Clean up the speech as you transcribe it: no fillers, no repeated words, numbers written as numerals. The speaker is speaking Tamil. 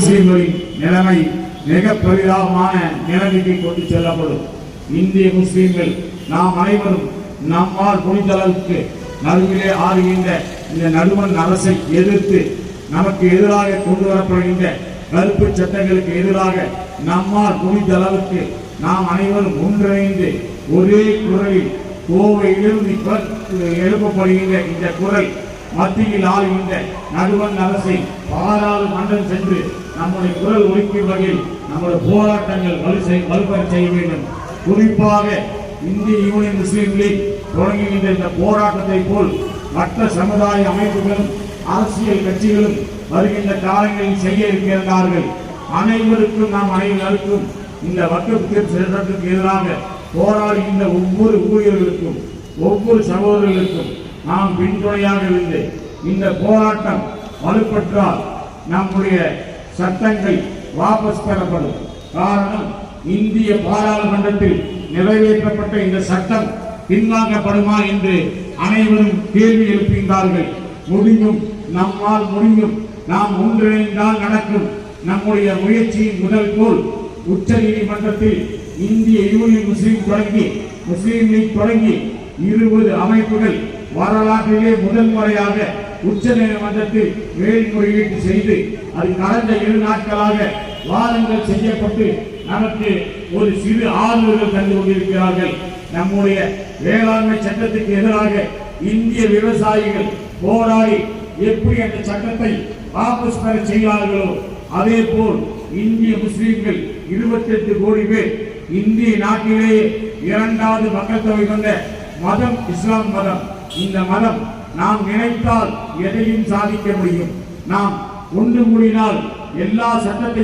முஸ்லிம்களின் நிலைமை மிக பரிதாபமான நிலைமைக்கு கொண்டு செல்லப்படும். இந்திய முஸ்லிம்கள் நாம் அனைவரும் நம்மால் முடிந்த அளவுக்கு நடுவிலே ஆறுகின்ற இந்த நடுவண் அரசை எதிர்த்து நமக்கு எதிராக கொண்டு வரப்படுகின்ற கருப்பு சட்டங்களுக்கு எதிராக நம்மால் முடிந்த அளவுக்கு நாம் அனைவரும் ஒன்றிணைந்து ஒரே குரலில் கோவையிலிருந்து எழுப்பப்படுகின்ற இந்த குரல் மத்தியில் ஆளுகின்ற நடுவண் அரசை பாராளுமன்றம் சென்று நம்முடைய குரல் ஒலிக்கும் வகையில் நம்முடைய போராட்டங்கள் வலுப்பெற செய்ய வேண்டும். குறிப்பாக இந்திய யூனியன் முஸ்லீம் லீக் தொடங்குகின்ற இந்த போராட்டத்தை போல் மற்ற சமுதாய அமைப்புகளும் அரசியல் கட்சிகளும் வருகின்ற காலங்களில் செய்ய இருக்கிறார்கள். அனைவருக்கும் நாம் அனைவருக்கும் இந்த வக்ஃப் சட்டத்துக்கு எதிராக போராடுகின்ற ஒவ்வொரு ஊழியர்களுக்கும் ஒவ்வொரு சகோதரர்களுக்கும் நாம் பின்துணையாக இருந்து இந்த போராட்டம் வலுப்பெற்றால் நம்முடைய சட்டங்கள் வாபஸ் பெறப்படும். காரணம், இந்திய பாராளுமன்றத்தில் நிறைவேற்றப்பட்ட இந்த சட்டம் பின்வாங்கப்படுமா என்று அனைவரும் கேள்வி எழுப்புகின்றார்கள். முடியும், நம்மால் முடியும், நாம் ஒன்றிணைந்தால் நடக்கும். நம்முடைய முயற்சியின் முதல் கோல் உச்ச நீதிமன்றத்தில் இந்திய யூனியன் முஸ்லீம் தொடங்கி முஸ்லீம் லீக் தொடங்கி 20 அமைப்புகள் வரலாற்றிலே முதல் முறையாக உச்ச நீதிமன்றத்தில் மேல்முறையீட்டு செய்து அது கடந்த 7 நாட்களாக வாதங்கள் செய்யப்பட்டு நமக்கு ஒரு சிறு ஆதரவுகள் தந்து கொண்டிருக்கிறார்கள். நம்முடைய வேளாண்மை சட்டத்துக்கு எதிராக இந்திய விவசாயிகள் போராடி எப்படி அந்த சட்டத்தை வாபஸ் பெற செய்கிறார்களோ அதே போல் இந்திய முஸ்லிம்கள் 28 கோடி பேர் இந்திய நாட்டிலேயே 2வது மக்கள் தொகை கொண்ட மதம் இஸ்லாம் மதம். இந்த மதம் நாம் நினைத்தால் எதையும் சாதிக்க முடியும். நாம் ஒன்று கூடினால் எல்லா சட்டத்தையும்